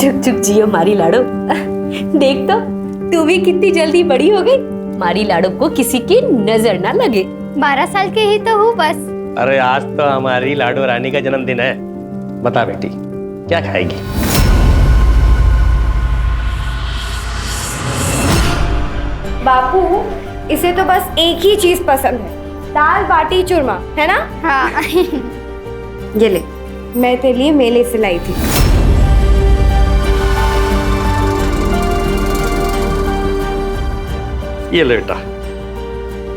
जुग जुग जियो मारी लाडो। देख तो तू भी कितनी जल्दी बड़ी हो गई। मारी लाडो को किसी की नजर ना लगे। 12 साल के ही तो हूँ बस। अरे आज तो हमारी लाडो रानी का जन्मदिन है। बता बेटी क्या खाएगी? बापू, इसे तो बस एक ही चीज पसंद है, दाल बाटी चूरमा, है ना? हाँ। ये ले, मैं तेरे लिए मेले से लाई थी। ये ले बेटा,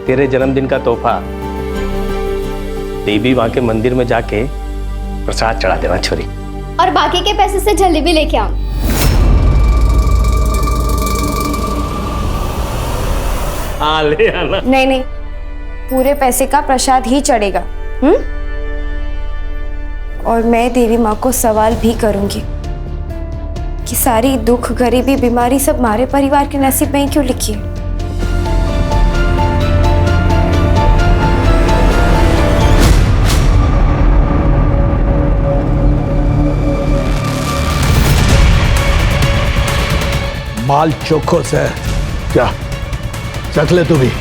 तेरे जन्मदिन का तोहफा। देवी माँ के मंदिर में जाके प्रसाद चढ़ा देना छोरी। और बाकी के पैसे से जलेबी लेके आओ। हाँ ले आना। नहीं नहीं, पूरे पैसे का प्रसाद ही चढ़ेगा। और मैं देवी माँ को सवाल भी करूंगी कि सारी दुख, गरीबी, बीमारी सब हमारे परिवार के नसीब में ही क्यों लिखी है। माल चोखो से क्या चख ले तू भी।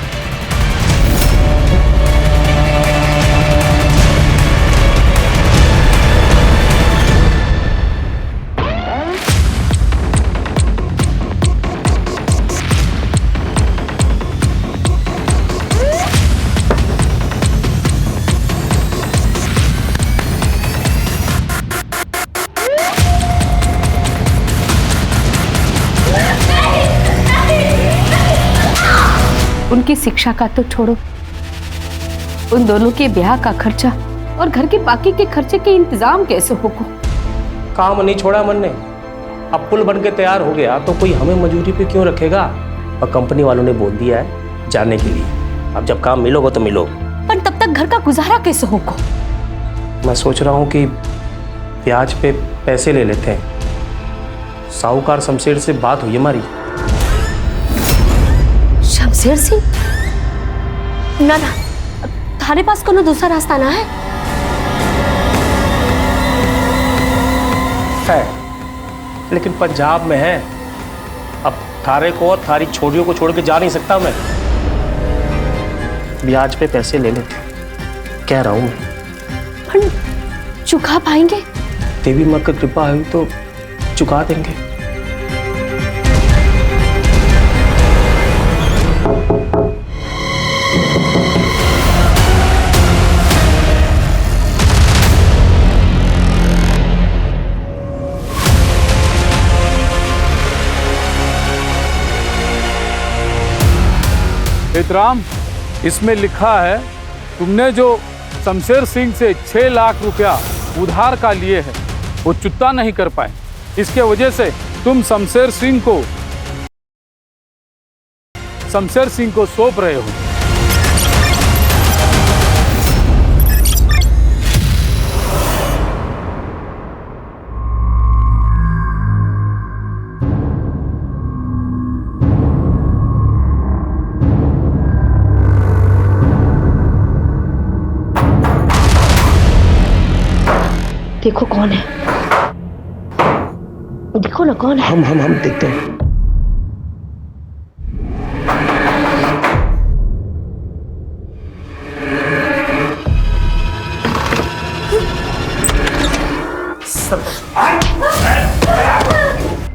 उनकी शिक्षा का तो छोड़ो, उन दोनों के ब्याह का खर्चा और घर के बाकी के खर्चे के इंतजाम कैसे होगा? काम नहीं छोड़ा मन ने। अब पुल बन के तैयार हो गया तो कोई हमें मजदूरी पे क्यों रखेगा? और कंपनी वालों ने बोल दिया है जाने के लिए। अब जब काम मिलोगे तो मिलो। पर तब तक घर का गुजारा कैसे होगा? मैं सोच रहा हूँ कि ब्याज पे पैसे ले लेते हैं। साहूकार शमशेर से बात हुई हमारी। शमशेर सिंह? ना ना, थारे पास कोनो दूसरा रास्ता ना है? है, लेकिन पंजाब में है। अब थारे को और थारी छोरियों को छोड़ के जा नहीं सकता मैं। ब्याज पे पैसे ले लेते, कह रहा हूं मैं। पर चुका पाएंगे? देवी माँ की कृपा हुई तो चुका देंगे। राम, इसमें लिखा है तुमने जो शमशेर सिंह से 6 लाख रुपया उधार का लिए है वो चुकता नहीं कर पाए। इसके वजह से तुम शमशेर सिंह को सौंप रहे हो। देखो कौन है, देखो ना कौन है। हम देखते हैं।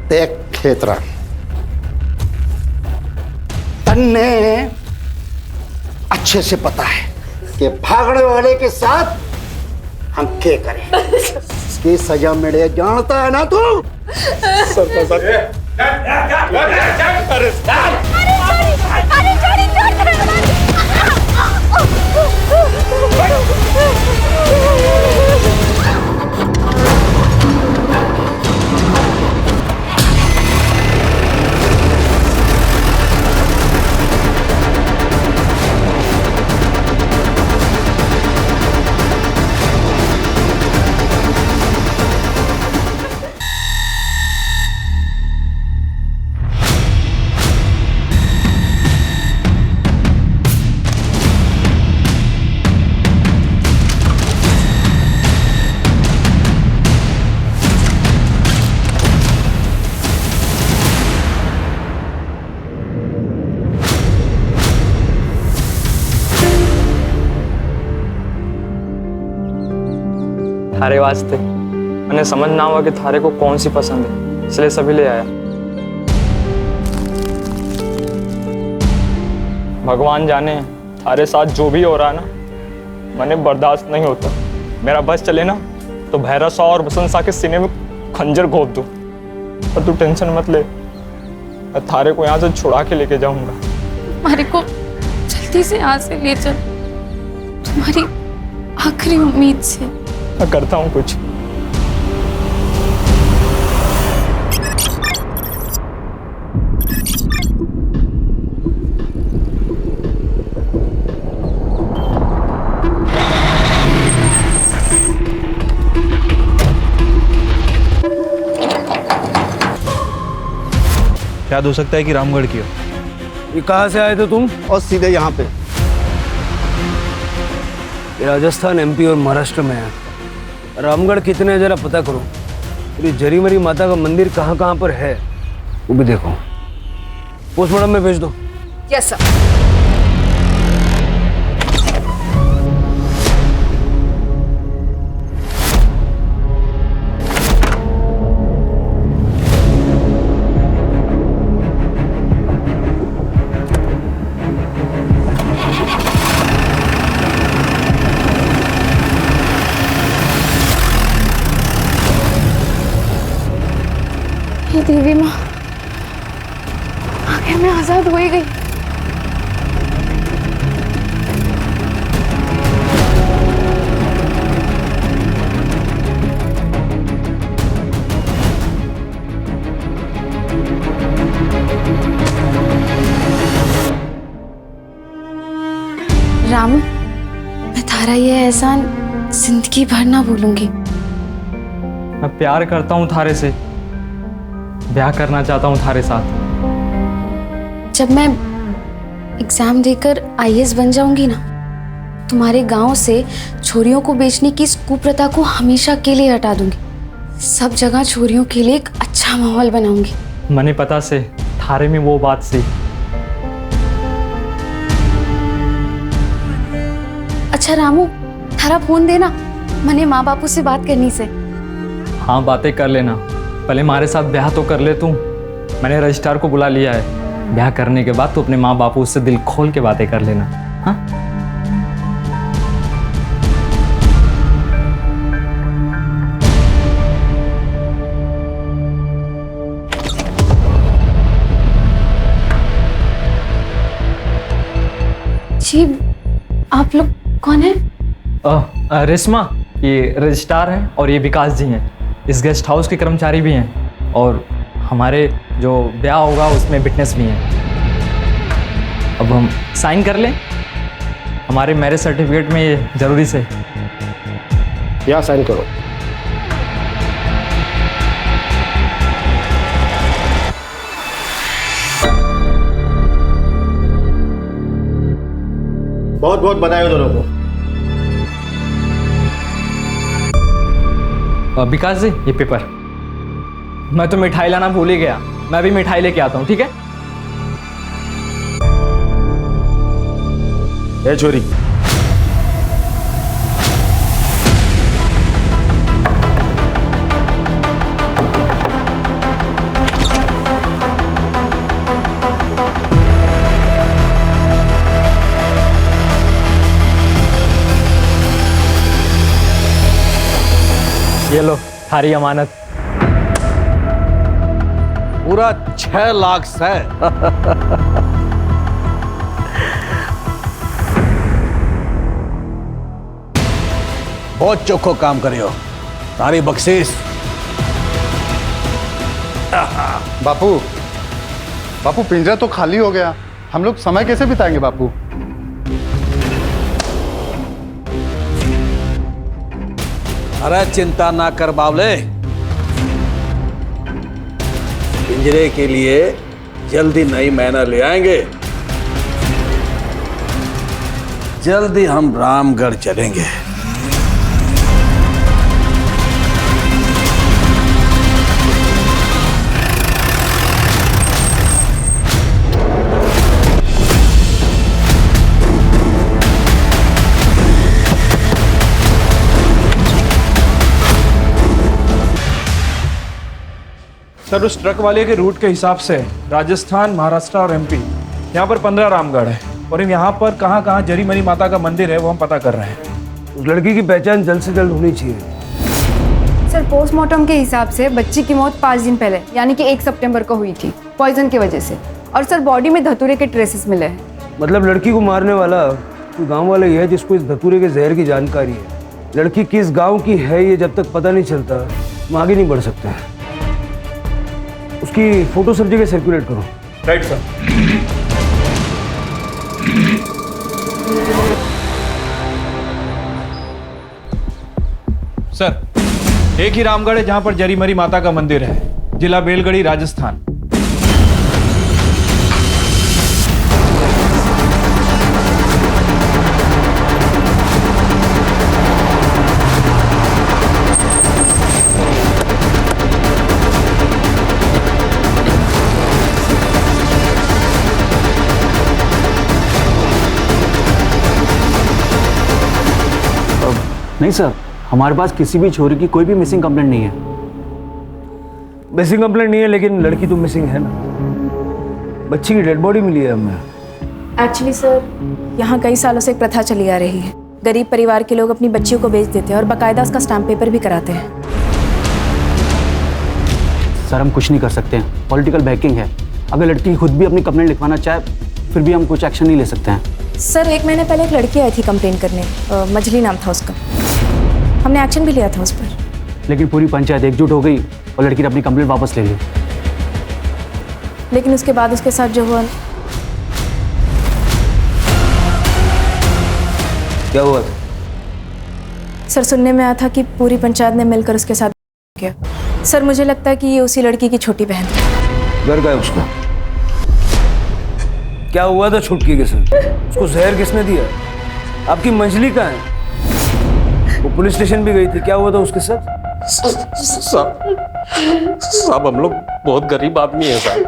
देख खेतरा, तन्ने अच्छे से पता है कि भागने वाले के साथ हम क्या करें। इसकी सजा मिले जानता है ना तू? थारे वास्ते। मैंने समझ ना हुआ कि थारे को कौन सी पसंद है, इसलिए सभी ले आया। भगवान जाने थारे साथ जो भी हो रहा है ना, मैंने बर्दाश्त नहीं होता। मेरा बस चले ना तो भैरव सा और बसंत सा के सीने में खंजर घोंप दूं। पर तू टेंशन मत ले, मैं थारे को यहाँ से छुड़ा के लेके जाऊंगा। हमारे को जल्दी से यहाँ से ले चल, तुम्हारी आखिरी उम्मीद से। मैं करता हूँ कुछ। याद हो सकता है कि रामगढ़ की हो। ये कहाँ से आए थे तुम? और सीधे यहाँ पे। ये राजस्थान, एमपी और महाराष्ट्र में है। रामगढ़ कितने जरा पता करो। ये जरीमरी माता का मंदिर कहाँ कहाँ पर है वो भी देखो। पोस्टमार्टम में भेज दो। Yes sir. ये देवी माँ, आखिर मैं आजाद हो ही गई। रामू, मैं थारा ये एहसान जिंदगी भर ना भूलूंगी। मैं प्यार करता हूँ थारे से, ब्याह करना चाहता हूँ थारे साथ। जब मैं एग्जाम देकर आईएएस बन जाऊंगी ना, तुम्हारे गांव से छोरियों को बेचने की इस कुप्रथा को हमेशा के लिए हटा दूंगी। सब जगह छोरियों के लिए एक अच्छा माहौल बनाऊंगी। मने पता से थारे में वो बात सी। अच्छा रामू, थारा फोन देना, मने माँ बापू से बात करनी से। हाँ बातें कर लेना, पहले हमारे साथ ब्याह तो कर ले तू। मैंने रजिस्ट्रार को बुला लिया है। ब्याह करने के बाद तो अपने माँ बापू से दिल खोल के बातें कर लेना। हाँ जी, आप लोग कौन है? रेशमा, ये रजिस्ट्रार हैं और ये विकास जी हैं। इस गेस्ट हाउस के कर्मचारी भी हैं और हमारे जो ब्याह होगा उसमें विटनेस भी हैं। अब हम साइन कर लें? हमारे मैरिज सर्टिफिकेट में ये जरूरी से। यहाँ साइन करो। बहुत बहुत बधाई हो दोनों को। विकास जी, ये पेपर। मैं तो मिठाई लाना भूल ही गया। मैं भी मिठाई लेके आता हूँ, ठीक है? ए छोरी, ये लो थारी अमानत। पूरा 6 लाख से। बहुत चोखो काम करियो। तारी बख्शीश। बापू, बापू पिंजरा तो खाली हो गया, हम लोग समय कैसे बिताएंगे बापू? अरे चिंता ना कर बावले, पिंजरे के लिए जल्दी नई मैना ले आएंगे। जल्दी हम रामगढ़ चलेंगे। सर उस ट्रक वाले के रूट के हिसाब से राजस्थान, महाराष्ट्र और एमपी, यहाँ पर 15 रामगढ़ है और यहाँ पर कहाँ कहाँ जरी मरी माता का मंदिर है वो हम पता कर रहे हैं। उस लड़की की पहचान जल्द से जल्द होनी चाहिए। सर पोस्टमार्टम के हिसाब से बच्ची की मौत 5 दिन पहले यानी कि 1 सितंबर को हुई थी पॉइजन की वजह से। और सर बॉडी में धतूरे के ट्रेसेस मिले हैं। मतलब लड़की को मारने वाला कोई गांव वाला ही है जिसको इस धतूरे के जहर की जानकारी है। लड़की किस गांव की है ये जब तक पता नहीं चलता हम आगे नहीं बढ़ सकते हैं। उसकी फोटो सब जगह सर्कुलेट करो। Right sir. सर एक ही रामगढ़ है जहां पर जरी मरी माता का मंदिर है, जिला बेलगढ़ी, राजस्थान। नहीं सर, हमारे पास किसी भी छोरी की कोई भी मिसिंग कंप्लेंट नहीं है। मिसिंग कंप्लेंट नहीं है लेकिन लड़की तो मिसिंग है ना। बच्ची की डेड बॉडी मिली है हमें। एक्चुअली सर यहाँ कई सालों से एक प्रथा चली आ रही है। गरीब परिवार के लोग अपनी बच्चियों को बेच देते हैं और बाकायदा उसका स्टैम्प पेपर भी कराते हैं। सर हम कुछ नहीं कर सकते हैं, पॉलिटिकल बैकिंग है। अगर लड़की खुद भी अपनी कंप्लेंट लिखवाना चाहे फिर भी हम कुछ एक्शन नहीं ले सकते हैं। सर 1 महीने पहले एक लड़की आई थी कंप्लेन करने, मजली नाम था उसका। हमने एक्शन भी लिया था उस पर। लेकिन पूरी पंचायत एकजुट हो गई और लड़की ने अपनी कंप्लेंट वापस ले ली। लेकिन उसके बाद उसके साथ जो हुआ। क्या हुआ? सर सुनने में आया था कि पूरी पंचायत ने मिलकर उसके साथ किया। सर मुझे लगता है कि ये उसी लड़की की छोटी बहन थी। घर गए उसका? क्या हुआ था छुटकी के साथ? उसको जहर किसने दिया? आपकी मंजली कहाँ है? वो पुलिस स्टेशन भी गई थी, क्या हुआ था उसके साथ? साहब हम लोग बहुत गरीब आदमी हैं साहब।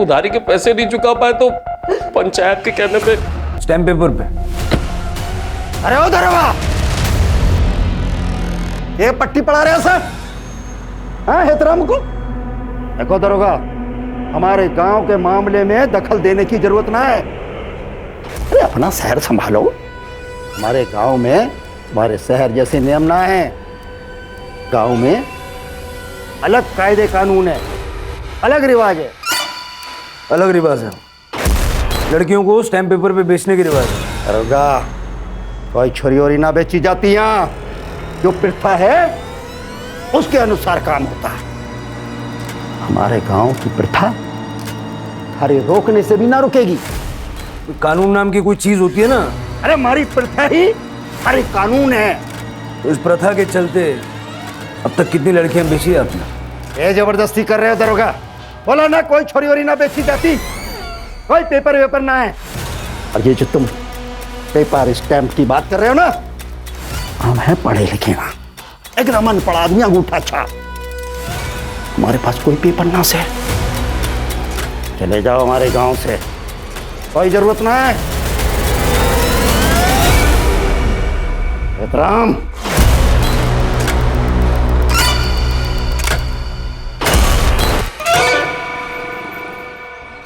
उधारी के पैसे नहीं चुका पाए तो पंचायत के कहने पे स्टैम्प पेपर पे। अरे ओ दरोगा, ये पट्टी पढ़ा रहे हो सर? हाँ हेतराम को देखो दरोगा, हमारे गांव के मामले में दखल देने की जरूरत ना है। अरे अपना शहर संभालो। हमारे गांव में हमारे शहर जैसे नियम ना है। गांव में अलग कायदे कानून है, अलग रिवाज है। अलग रिवाज है? लड़कियों को स्टैम्प पेपर पे बेचने की रिवाज है। दरोगा कोई छोरी ओरी ना बेची जाती यहाँ। जो प्रथा है उसके अनुसार काम होता है। हमारे गांव की प्रथा हरे रोकने से भी ना रुकेगी। कानून नाम की कोई चीज होती है ना? अरे हमारी प्रथा ही हरे कानून है। तो इस प्रथा के चलते अब तक कितनी लड़कियां बेची आपने? ये जबरदस्ती कर रहे हो दरोगा? बोला ना कोई छोरी ओरी ना बेची जाती, कोई पेपर वेपर ना है। और ये जो तुम पेपर स्टैम्प की बात कर रहे हो ना, हम हैं पढ़े लिखे ना, एकदम अनपढ़ आदमी, अंगूठा छाप। हमारे पास कोई पेपर ना से। चले जाओ हमारे गांव से, कोई जरूरत ना है। राम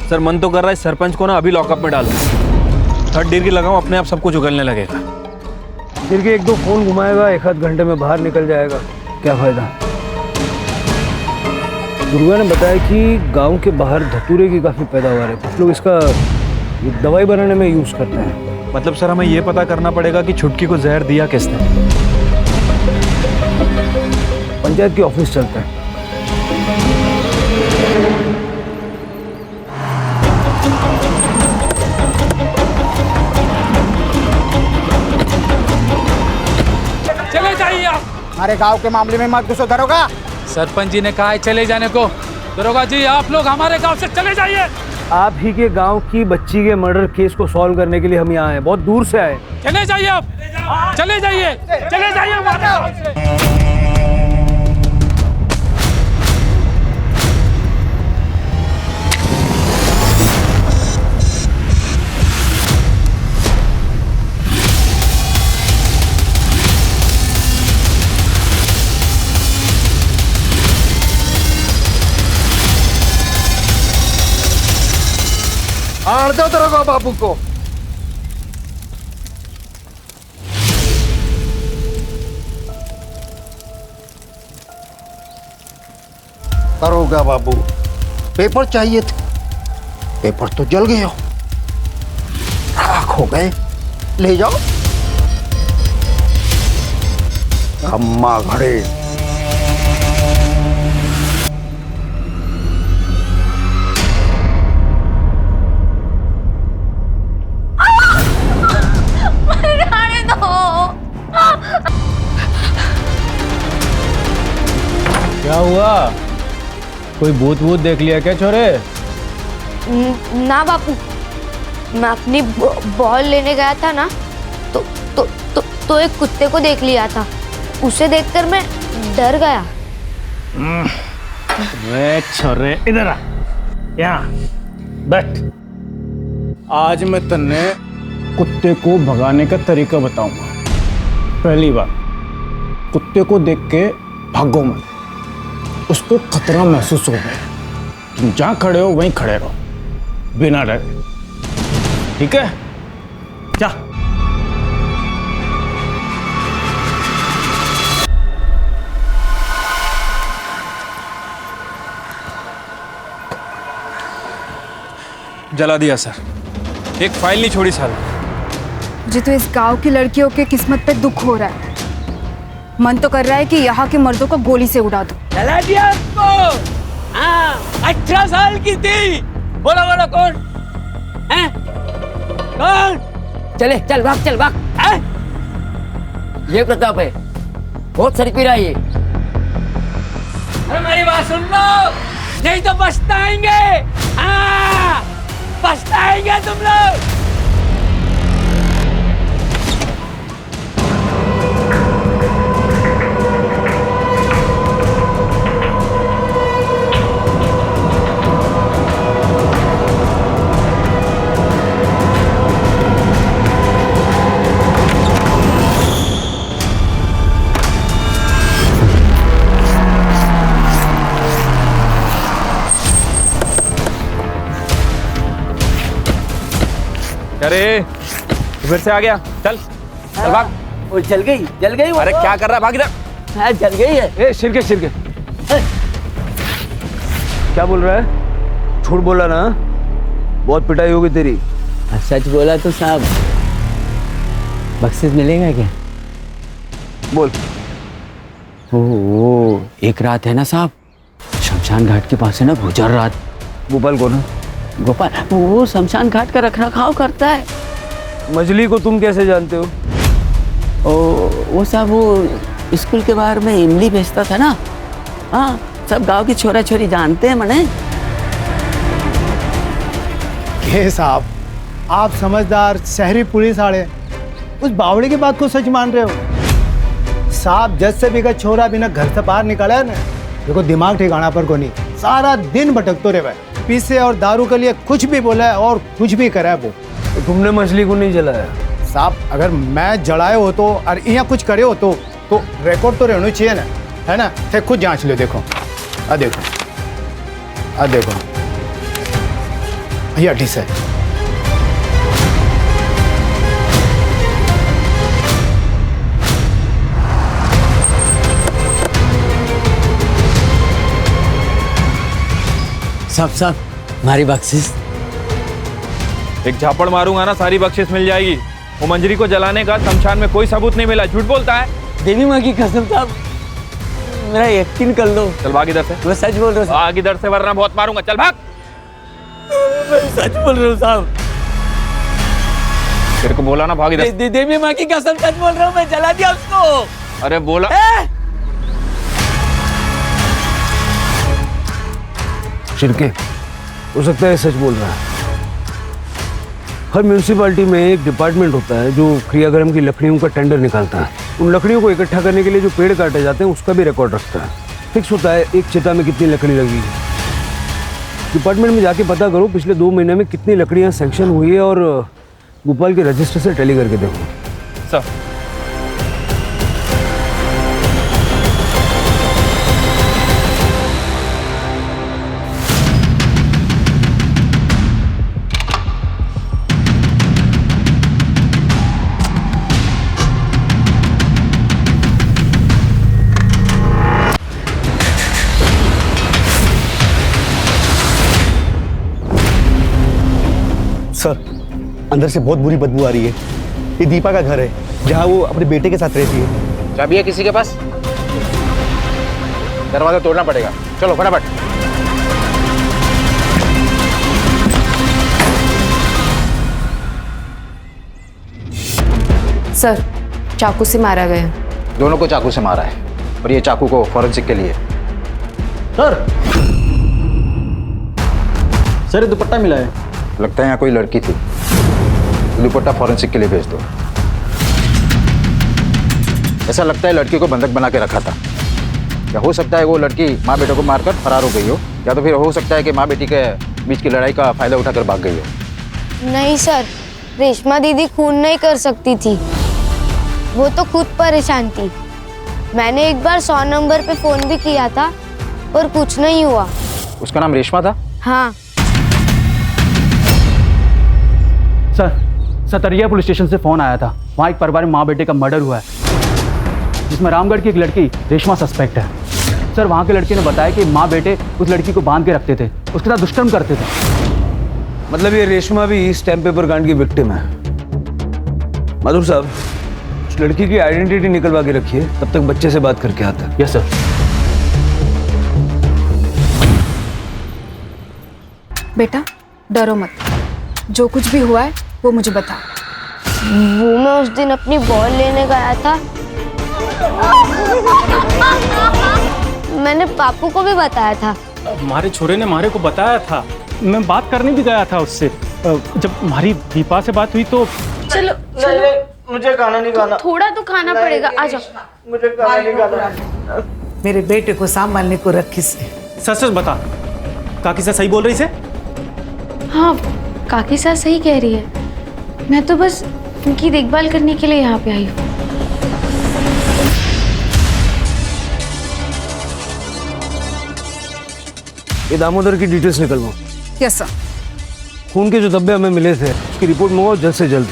सर मन तो कर रहा है सरपंच को ना अभी लॉकअप में डालो। 3rd डिग्री लगाऊं, अपने आप सब कुछ उगलने लगेगा। फिर के 1-2 फोन घुमाएगा, 1-आध घंटे में बाहर निकल जाएगा, क्या फायदा? दुर्गा ने बताया कि गांव के बाहर धतूरे की काफी पैदावार है। कुछ लोग इसका दवाई बनाने में यूज करते हैं। मतलब सर हमें ये पता करना पड़ेगा कि छुटकी को जहर दिया किसने। पंचायत के ऑफिस चलता है। चले जाइए आप। हमारे गांव के मामले में मत घुसो दरोगा। सरपंच जी ने कहा है चले जाने को। दरोगा जी आप लोग हमारे गांव से चले जाइए। आप ही के गांव की बच्ची के मर्डर केस को सॉल्व करने के लिए हम यहाँ आए, बहुत दूर से आए। चले जाइए आप, चले जाइए, चले जाइए हमारे गांव से। मार दो दरोगा बाबू को। दरोगा बाबू, पेपर चाहिए थे, पेपर तो जल गए हो, राख हो गए, ले जाओ। अम्मा घड़े। क्या हुआ? कोई भूत वूत देख लिया क्या छोरे? ना बापू, मैं अपनी बॉल लेने गया था ना, तो एक कुत्ते को देख लिया था। उसे देखकर मैं डर गया। वे छोरे इधर आ, यहाँ बैठ। आज मैं तन्ने कुत्ते को भगाने का तरीका बताऊंगा। पहली बात, कुत्ते को देख के भागो मत, उसको खतरा महसूस हो गया। तुम जहाँ खड़े हो वहीं खड़े रहो, बिना डरे, ठीक है? जा। जला दिया सर, एक फाइल नहीं छोड़ी सर। मुझे तो इस गांव की लड़कियों के किस्मत पे दुख हो रहा है। मन तो कर रहा है कि यहाँ के मर्दों को गोली से उड़ा दो। जला दिया उसको। हाँ, 18 साल की थी। बोलो बोलो कौन है? कौन? चले चल भाग है? ये प्रताप है, बहुत सर पीरा ये। अरे मेरी बात सुन लो, नहीं तो पछताएंगे। हाँ, पछताएंगे तुम लोग। अरे फिर से आ गया, चल चल भाग। वो जल गई। अरे क्या कर रहा है, भाग इधर। हाँ, जल गई है। ए शिरके क्या बोल रहा है? झूठ बोला ना, बहुत पिटाई होगी तेरी। सच बोला तो साहब बख्शिश मिलेगा क्या? बोल। ओ, एक रात है ना साहब, शमशान घाट के पास है ना गुजर रात। गोपाल कौन है? गोपाल वो शमशान घाट का रखरखाव करता है। मछली को तुम कैसे जानते हो? वो साहब वो स्कूल के बाहर में इमली बेचता था ना। हाँ, सब गांव की छोरा छोरी जानते हैं मने। ये साहब, आप समझदार शहरी पुलिस वाले उस बावड़ी की बात को सच मान रहे हो? साहब, जज से भी का छोरा बिना घर से बाहर निकाला है ना, देखो दिमाग ठिकाना पर को नहीं, सारा दिन भटकते रहे भाई। पीसे और दारू के लिए कुछ भी बोला है और कुछ भी करा है वो। तो तुमने मछली को नहीं जलाया? साहब, अगर मैं जलाए हो तो और यहाँ कुछ करे हो तो रिकॉर्ड तो रहना चाहिए ना, है ना? थे खुद जांच लो। देखो देखो ये अट्ठीस है। सब हमारी बख्शिश। एक झापड़ मारूंगा ना, सारी बख्शिश मिल जाएगी। वो मंजरी को जलाने का शमशान में कोई सबूत नहीं मिला, झूठ बोलता है। देवी माँ की कसम साहब, मेरा यकीन कर लो। चल भाग इधर से। मैं सच बोल रहा हूँ। भाग इधर से, वरना बहुत मारूंगा। चल भाग। मैं सच बोल रहा हूँ साहब। तेरे को बोला ना भाग इधर। देवी माँ की कसम सच बोल रहा हूँ, मैं जला दिया उसको। अरे बोला। शिरके, हो सकता है सच बोल रहा है। हर म्यूनिसिपालिटी में एक डिपार्टमेंट होता है जो क्रियाक्रम की लकड़ियों का टेंडर निकालता है। उन लकड़ियों को इकट्ठा करने के लिए जो पेड़ काटे जाते हैं उसका भी रिकॉर्ड रखता है। फिक्स होता है एक चिता में कितनी लकड़ी लगी है। डिपार्टमेंट में जाके पता करो पिछले 2 महीने में कितनी लकड़ियाँ सैंक्शन हुई है और गोपाल के रजिस्टर से टैली करके देखो। सर अंदर से बहुत बुरी बदबू आ रही है। ये दीपा का घर है जहाँ वो अपने बेटे के साथ रहती है। चाबी है किसी के पास? दरवाजा तोड़ना पड़ेगा, चलो फटाफट। सर, चाकू से मारा गया। दोनों को चाकू से मारा है और ये चाकू को फॉरेंसिक के लिए। सर ये दुपट्टा मिला है। लगता है यहाँ कोई लड़की थी, दुपट्टा फॉरेंसिक के लिए भेज दो। ऐसा लगता है लड़की को बंधक बना के रखा था। या हो सकता है वो लड़की माँ बेटे को मारकर फरार हो गई हो, या तो फिर हो सकता है कि माँ बेटी के बीच की लड़ाई का फायदा उठाकर भाग गई हो। नहीं सर, रेशमा दीदी खून नहीं कर सकती थी, वो तो खुद परेशान थी। मैंने एक बार 100 नंबर पे फोन भी किया था पर कुछ नहीं हुआ। उसका नाम रेशमा था? हाँ सर, सतरिया पुलिस स्टेशन से फोन आया था। वहाँ एक परिवार में माँ बेटे का मर्डर हुआ है जिसमें रामगढ़ की एक लड़की रेशमा सस्पेक्ट है। सर वहाँ के लड़के ने बताया कि माँ बेटे उस लड़की को बांध के रखते थे, उसके साथ दुष्कर्म करते थे। मतलब ये रेशमा भी स्टैम्प पेपर कांड की विक्टिम है। माधुर साहब, उस लड़की की आइडेंटिटी निकलवा के रखिए, तब तक बच्चे से बात करके आता है। Yes sir. बेटा डरो मत, जो कुछ भी हुआ है वो मुझे बता। वो मैं उस दिन अपनी बॉल लेने गया था, मैंने पापू को भी बताया था। हमारे छोरे ने मारे को बताया था, मैं बात करने भी गया था उससे। जब हमारी दीपा से बात हुई तो चलो चलो, मुझे खाना नहीं खाना। थोड़ा तो खाना पड़ेगा, आ जाओ। मुझे खाना नहीं खाना। मेरे बेटे को संभालने को रखी से। सच सच बता, काकी सर सही बोल रही से? हाँ, काकी साहब सही कह रही है। मैं तो बस उनकी देखभाल करने के लिए यहाँ पे आई हूँ। ये दामोदर की डिटेल्स निकलवाओ। Yes sir. खून के जो धब्बे हमें मिले थे उसकी रिपोर्ट मंगवाओ जल्द से जल्द।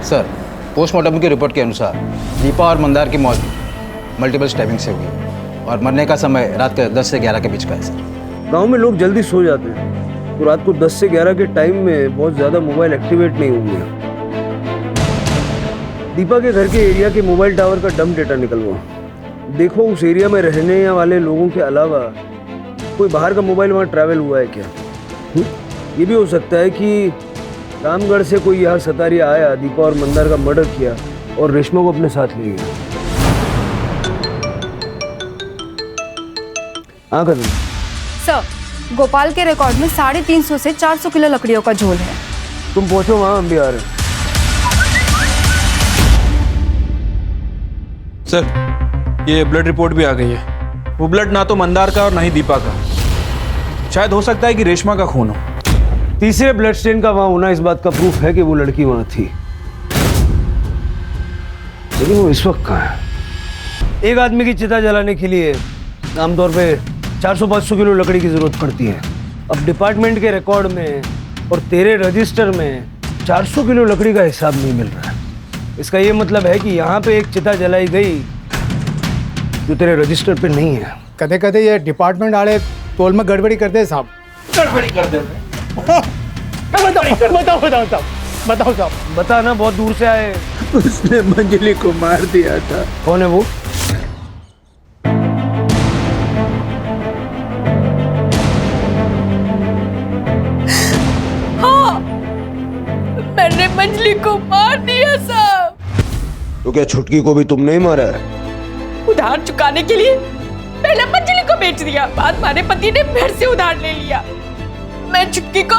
सर, पोस्टमार्टम की रिपोर्ट के अनुसार दीपा और मंदार की मौत मल्टीपल स्टैबिंग से हुई और मरने का समय रात के 10 से 11 के बीच का है सर। गांव में लोग जल्दी सो जाते हैं तो रात को 10 से 11 के टाइम में बहुत ज़्यादा मोबाइल एक्टिवेट नहीं होंगे। दीपा के घर के एरिया के मोबाइल टावर का डंप डेटा निकलवाओ। देखो उस एरिया में रहने वाले लोगों के अलावा कोई बाहर का मोबाइल वहाँ ट्रैवल हुआ है क्या। ये भी हो सकता है कि रामगढ़ से कोई यहाँ सतारिया आया, दीपा और मंदार का मर्डर किया और रेशमा को अपने साथ ले गया। हाँ कर सर, गोपाल के रिकॉर्ड में 350 से 400 किलो लकड़ियों का झोल है। तुम पहुंचो वहाँ, हम भी आ रहे हैं। सर, ये ब्लड रिपोर्ट भी आ गई है। वो ब्लड ना तो मंदार का और ना ही दीपा का। शायद हो सकता है कि रेशमा का खून हो। तीसरे ब्लड स्टेन का वहां होना इस बात का प्रूफ है कि वो लड़की वहां थी, लेकिन वो इस वक्त कहाँ है। एक आदमी की चिता जलाने के लिए आमतौर पे 400-500 किलो लकड़ी की जरूरत पड़ती है। अब डिपार्टमेंट के रिकॉर्ड में और तेरे रजिस्टर में 400 किलो लकड़ी का हिसाब नहीं मिल रहा है। इसका ये मतलब है कि यहाँ पे एक चिता जलाई गई जो तेरे रजिस्टर पे नहीं है। कदे कदे ये डिपार्टमेंट वाले तोल में गड़बड़ी करते हैं साहब। गड़बड़ी कर दे रहे। बताओ साहब। बताना, बहुत दूर से आए। उसने मंजली को मार दिया था। कौन है वो? हाँ, मैंने मंजली को मार दिया साहब। तो क्या छुटकी को भी तुमने ही मारा है? उधार चुकाने के लिए पहले मंजली को बेच दिया, बाद हमारे पति ने फिर से उधार ले लिया। मैं छुटकी को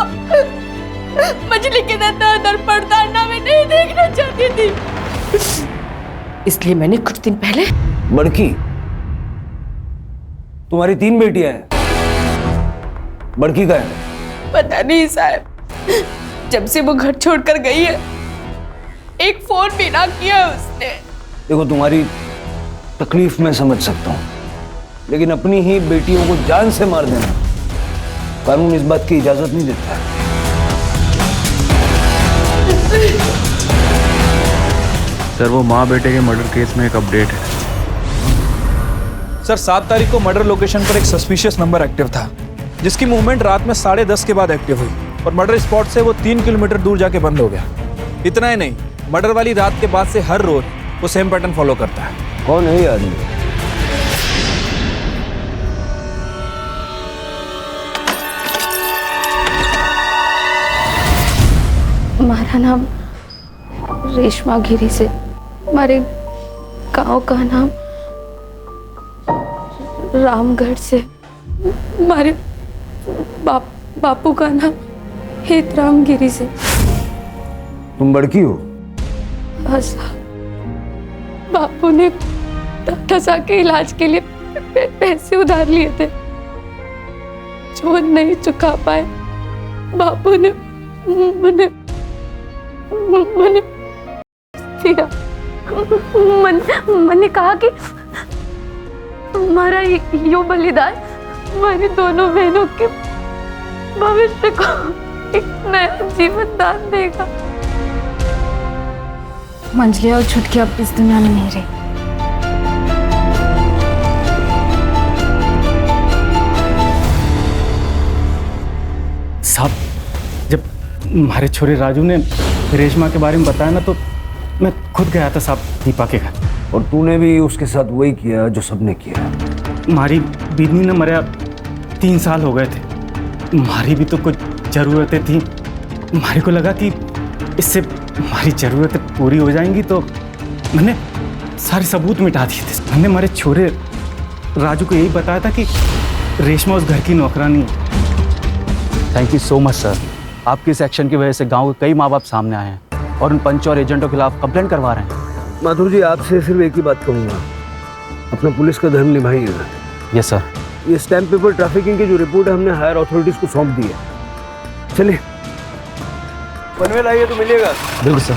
मंजली के दर पड़ताना में नहीं देखना चाहती थी, इसलिए मैंने कुछ दिन पहले। बड़की, तुम्हारी 3 बेटियां हैं, बड़की का है? पता नहीं साहब, जब से वो घर छोड़कर गई है एक फोन भी ना किया उसने। देखो, तुम्हारी तकलीफ मैं समझ सकता हूँ, लेकिन अपनी ही बेटियों को जान से मार देना कानून इस बात की इजाजत नहीं देता है। सर, वो माँ बेटे के मर्डर केस में एक अपडेट है। सर, 7 तारीख को मर्डर लोकेशन पर एक सस्पिशियस नंबर एक्टिव था। जिसकी मूवमेंट रात में 10:30 के बाद एक्टिव हुई और मर्डर स्पॉट से वो 3 किलोमीटर दूर जाके बंद हो गया। इतना ही नहीं, मर्डर वाली रात के बाद से हर रोज वो सेम पैटर्न फॉलो करता है। कौन है ये आदमी? हमारा नाम रेशमा गिरी से, हमारे गांव का नाम रामगढ़ से, हमारे बापू का नाम हेतराम गिरी से। तुम लड़की हो? हाँ साहब, बापू ने ठसा के इलाज के लिए पैसे उधार लिए थे, जो नहीं चुका पाए। बापू ने मैंने दिया। मैंने कहा कि हमारा यो बलिदान हमारी दोनों बहनों के भविष्य को एक नया जीवन दान देगा। मंजली और छुटकी अब इस दुनिया में नहीं रही। साहब, जब हमारे छोरे राजू ने रेशमा के बारे में बताया ना, तो मैं खुद गया था साहब दीपा के घर। और तूने भी उसके साथ वही किया जो सबने किया? हमारी बीदनी ने मरा 3 साल हो गए थे। हमारी भी तो कुछ ज़रूरतें थी। हमारे को लगा कि इससे हमारी ज़रूरतें पूरी हो जाएंगी, तो मैंने सारे सबूत मिटा दिए थे। मैंने हमारे छोरे राजू को यही बताया था कि रेशमा उस घर की नौकरानी है। Thank you so much sir. आपके इस एक्शन की वजह से गांव के कई माँ बाप सामने आए हैं और उन पंच और एजेंटों के खिलाफ कंप्लेंट करवा रहे हैं। माधुर जी, आपसे सिर्फ एक ही बात कहूँगा, अपना पुलिस का धर्म निभाइएगा। Yes sir. ये स्टैम्प पेपर ट्रैफिकिंग की जो रिपोर्ट है हमने हायर अथॉरिटीज को सौंप दी है। चलिए, पनवेल आइए तो मिलिएगा। बिल्कुल सर।